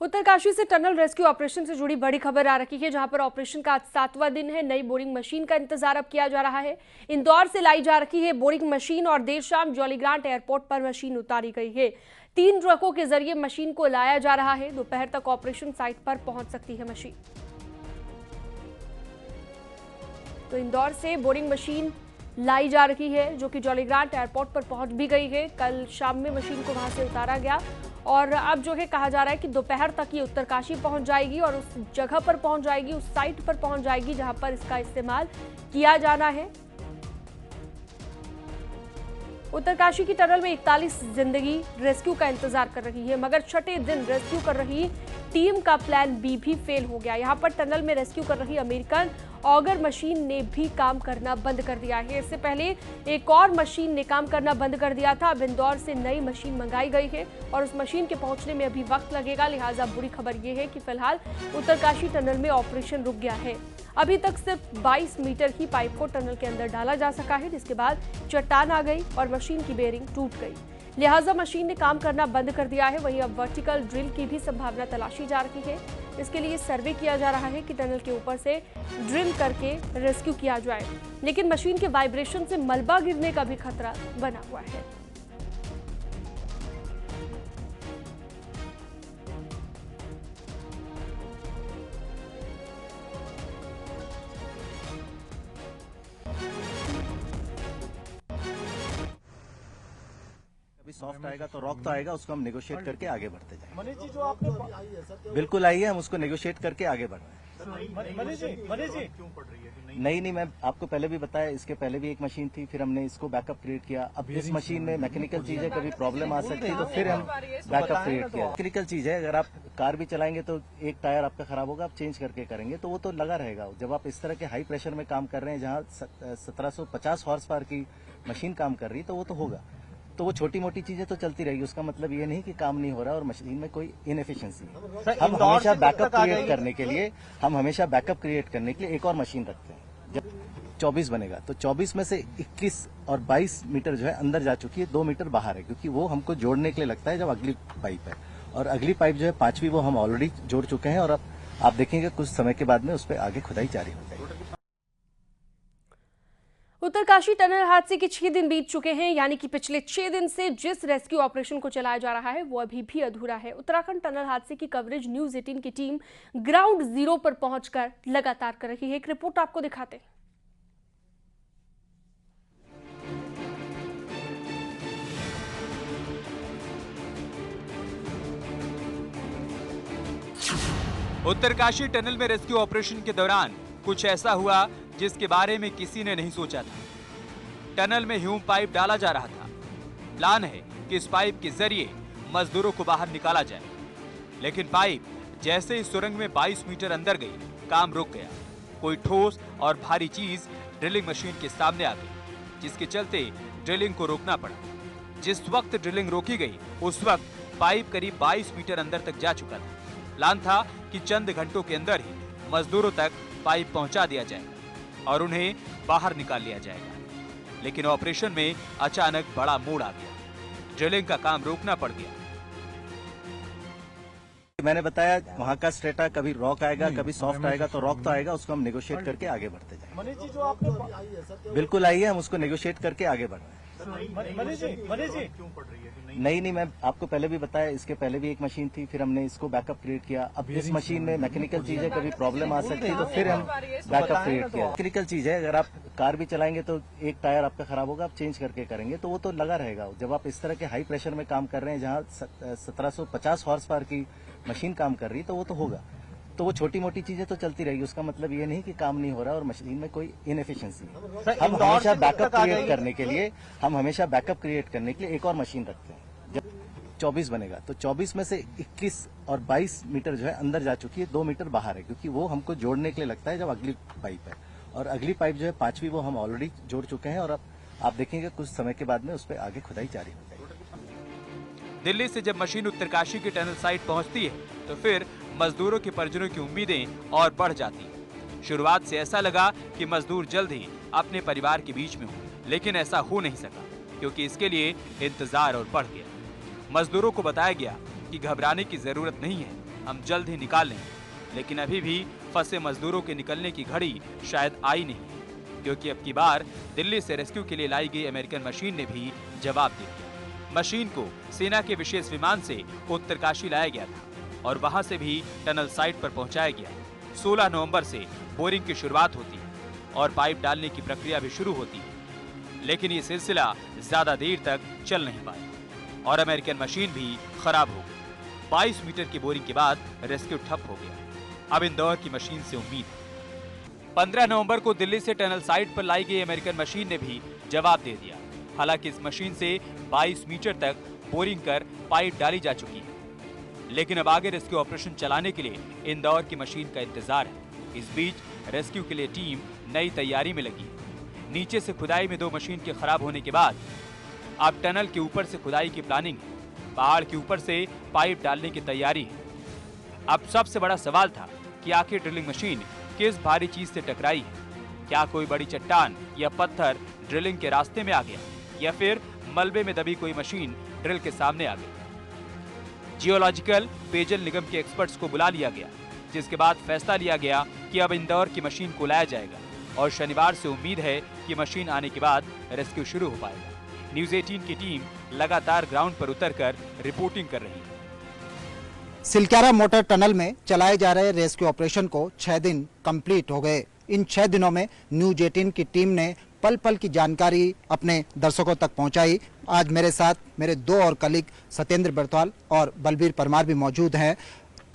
उत्तरकाशी से tunnel rescue operation से जुड़ी बड़ी खबर आ रही है, जहां पर ऑपरेशन का आज 7वां दिन है। नई बोरिंग मशीन का इंतजार अब किया जा रहा है। इंदौर से लाई जा रही है बोरिंग मशीन और देर शाम जॉलीग्रांट एयरपोर्ट पर मशीन उतारी गई है। 3 ट्रकों के जरिए मशीन को लाया जा रहा है। दोपहर तक ऑपरेशन साइट पर पहुंच सकती है मशीन। तो इंदौर से बोरिंग मशीन लाई जा रही है, जो कि जॉलीग्रांट एयरपोर्ट पर पहुंच भी गई है। कल शाम में मशीन को वहां से उतारा गया और अब जो है कहा जा रहा है कि दोपहर तक ये उत्तरकाशी पहुंच जाएगी और उस जगह पर पहुंच जाएगी, उस साइट पर पहुंच जाएगी जहां पर इसका इस्तेमाल किया जाना है। उत्तरकाशी की टनल में 41 जिंदगी रेस्क्यू का इंतजार कर रही है, मगर छठे दिन रेस्क्यू कर रही टीम का प्लान बी भी फेल हो गया। यहां पर टनल में रेस्क्यू कर रही अमेरिकन ऑगर मशीन ने भी काम करना बंद कर दिया है। इससे पहले एक और मशीन ने काम करना बंद कर दिया था। अब इंदौर से नई मशीन मंगाई गई है और उस मशीन के पहुंचने में अभी वक्त लगेगा। लिहाजा बुरी खबर यह है कि फिलहाल उत्तरकाशी टनल में ऑपरेशन रुक गया है। अभी तक सिर्फ 22 मीटर ही पाइप को टनल के अंदर डाला जा सका है, जिसके बाद चट्टान आ गई और मशीन की बेरिंग टूट गई। लिहाजा मशीन ने काम करना बंद कर दिया है। वहीं अब वर्टिकल ड्रिल की भी संभावना तलाशी जा रही है। इसके लिए सर्वे किया जा रहा है कि टनल के ऊपर से ड्रिल करके रेस्क्यू किया जाए, लेकिन मशीन के वाइब्रेशन से मलबा गिरने का भी खतरा बना हुआ है। अभी सॉफ्ट आएगा तो रॉक तो आएगा, उसको हम नेगोशिएट करके आगे बढ़ते जाएंगे। मनीष जी, जो आपने बिल्कुल आई है, हम उसको नेगोशिएट करके आगे बढ़ रहे हैं। मनीष जी क्यों पड़ रही है? नहीं, मैं आपको पहले भी बताया, इसके पहले भी एक मशीन थी, फिर हमने इसको बैकअप क्रिएट किया। अब इस मशीन में मैकेनिकल चीज है, कभी प्रॉब्लम आ सकती है, तो फिर हम बैकअप क्रिएट किया। मैकेनिकल चीज है, अगर आप कार भी चलाएंगे तो एक टायर आपका खराब होगा, आप चेंज करके करेंगे तो वो तो लगा रहेगा। जब आप इस तरह के हाई प्रेशर में काम कर रहे हैं, जहाँ 1750 हॉर्स पावर की मशीन काम कर रही है, तो वो तो होगा। तो वो छोटी मोटी चीजें तो चलती रहेगी, उसका मतलब ये नहीं कि काम नहीं हो रहा और मशीन में कोई इनएफिशिएंसी है। हम हमेशा बैकअप क्रिएट करने के लिए एक और मशीन रखते हैं। जब 24 बनेगा तो 24 में से 21 और 22 मीटर जो है अंदर जा चुकी है, 2 मीटर बाहर है, क्योंकि वो हमको जोड़ने के लिए लगता है जब अगली पाइप है। और अगली पाइप जो है 5वीं, वो हम ऑलरेडी जोड़ चुके हैं और अब आप देखेंगे कुछ समय के बाद में उस पर आगे खुदाई जारी हो जाएगी। उत्तरकाशी टनल हादसे के 6 दिन बीत चुके हैं, यानी कि पिछले 6 दिन से जिस रेस्क्यू ऑपरेशन को चलाया जा रहा है वो अभी भी अधूरा है। उत्तराखंड टनल हादसे की कवरेज न्यूज 18 की टीम ग्राउंड जीरो पर पहुंचकर लगातार कर रही है। एक रिपोर्ट आपको दिखाते हैं। उत्तरकाशी टनल में रेस्क्यू ऑपरेशन के दौरान कुछ ऐसा हुआ जिसके बारे में किसी ने नहीं सोचा था। टनल में ह्यूम पाइप डाला जा रहा था। प्लान है कि इस पाइप के जरिए मजदूरों को बाहर निकाला जाए, लेकिन पाइप जैसे ही सुरंग में 22 मीटर अंदर गई, काम रुक गया। कोई ठोस और भारी चीज ड्रिलिंग मशीन के सामने आ गई, जिसके चलते ड्रिलिंग को रोकना पड़ा। जिस वक्त ड्रिलिंग रोकी गई, उस वक्त पाइप करीब 22 मीटर अंदर तक जा चुका था। प्लान था कि चंद घंटों के अंदर ही मजदूरों तक पाइप पहुंचा दिया जाएगा और उन्हें बाहर निकाल लिया जाएगा, लेकिन ऑपरेशन में अचानक बड़ा मोड़ आ गया। ड्रिलिंग का काम रोकना पड़ गया। मैंने बताया, वहाँ का स्ट्रेटा कभी रॉक आएगा, कभी सॉफ्ट आएगा, तो रॉक तो आएगा, उसको हम नेगोशिएट करके आगे बढ़ते जाएंगे। मनीष जी, जो आपने बिल्कुल आई है, हम उसको नेगोशिएट करके आगे बढ़ रहे हैं। मनीष जी क्यों पड़ रही है? नहीं, मैं आपको पहले भी बताया, इसके पहले भी एक मशीन थी, फिर हमने इसको बैकअप क्रिएट किया। अब इस मशीन में मैकेनिकल चीज है, कभी प्रॉब्लम आ सकती है, तो फिर हम बैकअप क्रिएट किया। मैकेनिकल चीज है, अगर आप कार भी चलाएंगे तो एक टायर आपका खराब होगा, आप चेंज करके करेंगे तो वो तो लगा रहेगा। जब आप इस तरह के हाई प्रेशर में काम कर रहे हैं, जहाँ 1750 हॉर्स पावर की मशीन काम कर रही है, तो वो तो होगा। तो वो छोटी मोटी चीजें तो चलती रहेगी, उसका मतलब ये नहीं कि काम नहीं हो रहा और मशीन में कोई इनएफिशिएंसी है। हम हमेशा बैकअप क्रिएट करने के लिए एक और मशीन रखते हैं। जब 24 बनेगा तो 24 में से 21 और 22 मीटर जो है अंदर जा चुकी है, 2 मीटर बाहर है, क्योंकि वो हमको जोड़ने के लिए लगता है जब अगली पाइप है। और अगली पाइप जो है 5वीं, वो हम ऑलरेडी जोड़ चुके हैं और अब आप देखेंगे कुछ समय के बाद में उस पर आगे खुदाई जारी हो जाएगी। दिल्ली से जब मशीन उत्तरकाशी की टनल साइट पहुंचती है, तो फिर मजदूरों के परिजनों की उम्मीदें और बढ़ जाती हैं। शुरुआत से ऐसा लगा कि मजदूर जल्द ही अपने परिवार के बीच में हो, लेकिन ऐसा हो नहीं सका, क्योंकि इसके लिए इंतजार और बढ़ गया। मजदूरों को बताया गया कि घबराने की जरूरत नहीं है, हम जल्द ही निकाल लेंगे, लेकिन अभी भी फंसे मजदूरों के निकलने की घड़ी शायद आई नहीं, क्योंकि अब की बार दिल्ली से रेस्क्यू के लिए लाई गई अमेरिकन मशीन ने भी जवाब दे दिया। मशीन को सेना के विशेष विमान से उत्तरकाशी लाया गया था और वहां से भी टनल साइट पर पहुंचाया गया। 16 नवंबर से बोरिंग की शुरुआत होती है और पाइप डालने की प्रक्रिया भी शुरू होती है, लेकिन ये सिलसिला ज्यादा देर तक चल नहीं पाया और अमेरिकन मशीन भी खराब हो गई। 22 मीटर की बोरिंग के बाद रेस्क्यू ठप हो गया। अब इंदौर की मशीन से उम्मीद है। 15 नवंबर को दिल्ली से टनल साइट पर लाई गई अमेरिकन मशीन ने भी जवाब दे दिया। हालांकि इस मशीन से 22 मीटर तक बोरिंग कर पाइप डाली जा चुकी है, लेकिन अब आगे रेस्क्यू ऑपरेशन चलाने के लिए इंदौर की मशीन का इंतजार है। इस बीच रेस्क्यू के लिए टीम नई तैयारी में लगी है। नीचे से खुदाई में 2 मशीन के खराब होने के बाद अब टनल के ऊपर से खुदाई की प्लानिंग है। पहाड़ के ऊपर से पाइप डालने की तैयारी है। अब सबसे बड़ा सवाल था कि आखिर ड्रिलिंग मशीन किस भारी चीज से टकराई है। क्या कोई बड़ी चट्टान या पत्थर ड्रिलिंग के रास्ते में आ गया, या फिर मलबे में दबी कोई मशीन ड्रिल के सामने आ गई। जियोलॉजिकल पेयजल निगम के एक्सपर्ट्स को बुला लिया गया, जिसके बाद फैसला लिया गया कि अब इंदौर की मशीन को लाया जाएगा और शनिवार से उम्मीद है कि मशीन आने के बाद रेस्क्यू शुरू हो पाएगा। न्यूज़ 18 की टीम लगातार ग्राउंड पर उतरकर रिपोर्टिंग कर रही है। सिलक्यारा मोटर टनल में चलाए जा रहे रेस्क्यू ऑपरेशन को 6 दिन कंप्लीट हो गए। इन 6 दिनों में न्यूज़ 18 की टीम ने पल पल की जानकारी अपने दर्शकों तक पहुंचाई। आज मेरे साथ मेरे 2 और कलीग सत्येंद्र बरथवाल और बलबीर परमार भी मौजूद हैं।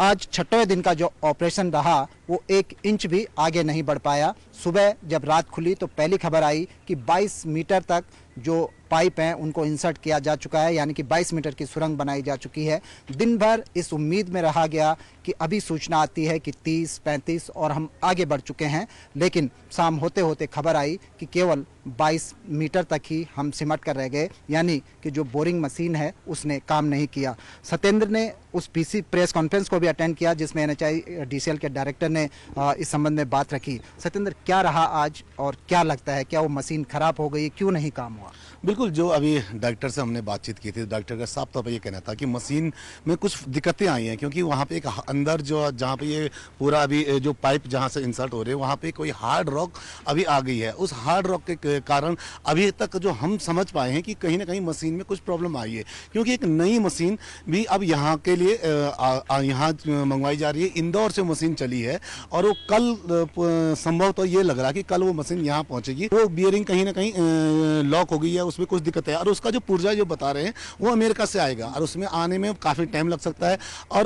आज 6वें दिन का जो ऑपरेशन रहा वो 1 इंच भी आगे नहीं बढ़ पाया। सुबह जब रात खुली तो पहली खबर आई कि 22 मीटर तक जो पाइप हैं उनको इंसर्ट किया जा चुका है, यानी कि 22 मीटर की सुरंग बनाई जा चुकी है। दिन भर इस उम्मीद में रहा गया कि अभी सूचना आती है कि 30, 35 और हम आगे बढ़ चुके हैं, लेकिन शाम होते होते खबर आई कि केवल 22 मीटर तक ही हम सिमट कर रह गए, यानी कि जो बोरिंग मशीन है उसने काम नहीं किया। सत्येंद्र ने उस पीसी प्रेस कॉन्फ्रेंस को भी अटेंड किया जिसमें एनएचआई डीसीएल के डायरेक्टर ने इस संबंध में बात रखी। सत्येंद्र, क्या रहा आज और क्या लगता है, क्या वो मशीन खराब हो गई, क्यों नहीं काम हुआ? बिल्कुल, जो अभी डायरेक्टर से हमने बातचीत की थी, डायरेक्टर का साफ तौर पर ये कहना था कि मशीन में कुछ दिक्कतें आई हैं, क्योंकि वहाँ पे एक अंदर जो जहाँ पे ये पूरा अभी जो पाइप जहाँ से इंसर्ट हो रहे हैं वहाँ पे कोई हार्ड रॉक अभी आ गई है। उस हार्ड रॉक के कारण अभी तक जो हम समझ पाए हैं कि कहीं ना कहीं मशीन में कुछ प्रॉब्लम आई है, क्योंकि एक नई मशीन भी अब यहाँ के लिए यहाँ मंगवाई जा रही है। इंदौर से मशीन चली है और वो कल संभव तो ये लग रहा है कि कल वो मशीन यहाँ पहुँचेगी। वो बियरिंग कहीं ना कहीं लॉक हो गई है, उसमें कुछ दिक्कत है और उसका जो पुर्जा जो बता रहे हैं वो अमेरिका से आएगा और उसमें आने में काफ़ी टाइम लग सकता है और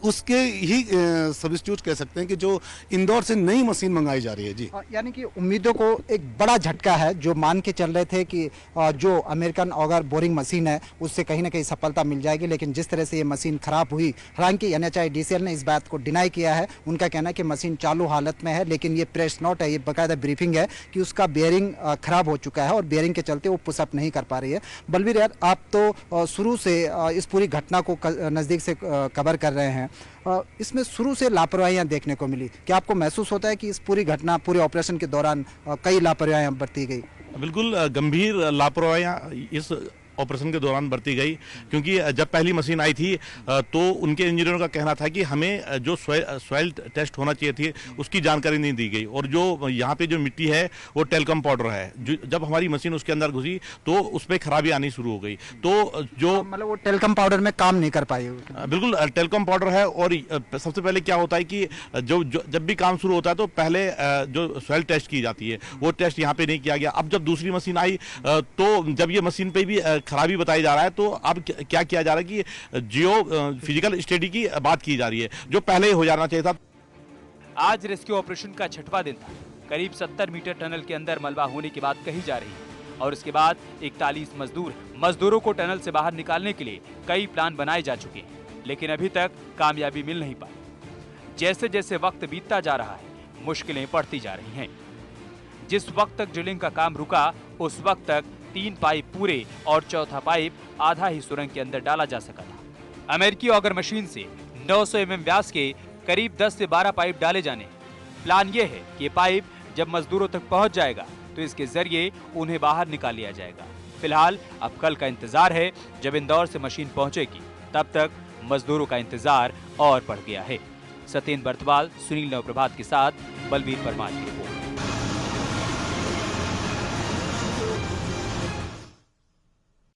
उसके ही सब्स्टिट्यूट कह सकते हैं कि जो इंदौर से नई मशीन मंगाई जा रही है। जी, यानी कि उम्मीदों को एक बड़ा झटका है। जो मान के चल रहे थे कि जो अमेरिकन ऑगर बोरिंग मशीन है उससे कहीं ना कहीं सफलता मिल जाएगी, लेकिन जिस तरह से ये मशीन खराब हुई, हालांकि एनएचआई डीसीएल ने इस बात को डिनाई किया है। उनका कहना है कि मशीन चालू हालत में है, लेकिन ये प्रेस नोट है, ये बाकायदा ब्रीफिंग है कि उसका बेयरिंग खराब हो चुका है और बेयरिंग के चलते वो पुशअप नहीं कर पा रही है। बलबीर यार, आप तो शुरू से इस पूरी घटना को नज़दीक से कवर कर रहे हैं। इसमें शुरू से लापरवाहियां देखने को मिली, क्या आपको महसूस होता है कि इस पूरी घटना, पूरे ऑपरेशन के दौरान कई लापरवाहियां बरती गई? बिल्कुल गंभीर लापरवाहियां इस ऑपरेशन के दौरान बरती गई, क्योंकि जब पहली मशीन आई थी तो उनके इंजीनियरों का कहना था कि हमें जो सॉइल टेस्ट होना चाहिए थी उसकी जानकारी नहीं दी गई और जो यहाँ पे जो मिट्टी है वो टेलकम पाउडर है। जब हमारी मशीन उसके अंदर घुसी तो उसमें खराबी आनी शुरू हो गई। तो जो मतलब वो टेलकम पाउडर में काम नहीं कर पाई? बिल्कुल टेलकम पाउडर है। और सबसे पहले क्या होता है कि जब भी काम शुरू होता है तो पहले जो सॉइल टेस्ट की जाती है वो टेस्ट यहाँ पे नहीं किया गया। अब जब दूसरी मशीन आई तो जब ये मशीन पे भी खराबी बताई जा रहा है तो अब क्या किया जा रहा है कि जियो फिजिकल स्टडी की बात की जा रही है, जो पहले ही हो जाना चाहिए था। आज रेस्क्यू ऑपरेशन का 6वां दिन था। करीब 70 मीटर टनल के अंदर मलबा होने की बात कही जा रही है और उसके बाद 41 मजदूरों को टनल से बाहर निकालने के लिए कई प्लान बनाए जा चुके हैं, लेकिन अभी तक कामयाबी मिल नहीं पाई। जैसे जैसे वक्त बीतता जा रहा है मुश्किलें बढ़ती जा रही हैं। जिस वक्त तक ड्रिलिंग का काम रुका उस वक्त तक 3 पाइप पूरे और चौथा पाइप आधा ही सुरंग के अंदर डाला जा सका था। अमेरिकी ऑगर मशीन से 900 mm व्यास के करीब 10 से 12 पाइप डाले जाने। प्लान ये है कि पाइप जब मजदूरों तक पहुंच जाएगा तो इसके जरिए उन्हें बाहर निकाल लिया जाएगा। फिलहाल अब कल का इंतजार है जब इंदौर से मशीन पहुंचेगी। तब तक मजदूरों का इंतजार और बढ़ गया है। सत्येंद्र बर्तवाल, सुनील नवप्रभात के साथ बलवीर परमार की रिपोर्ट।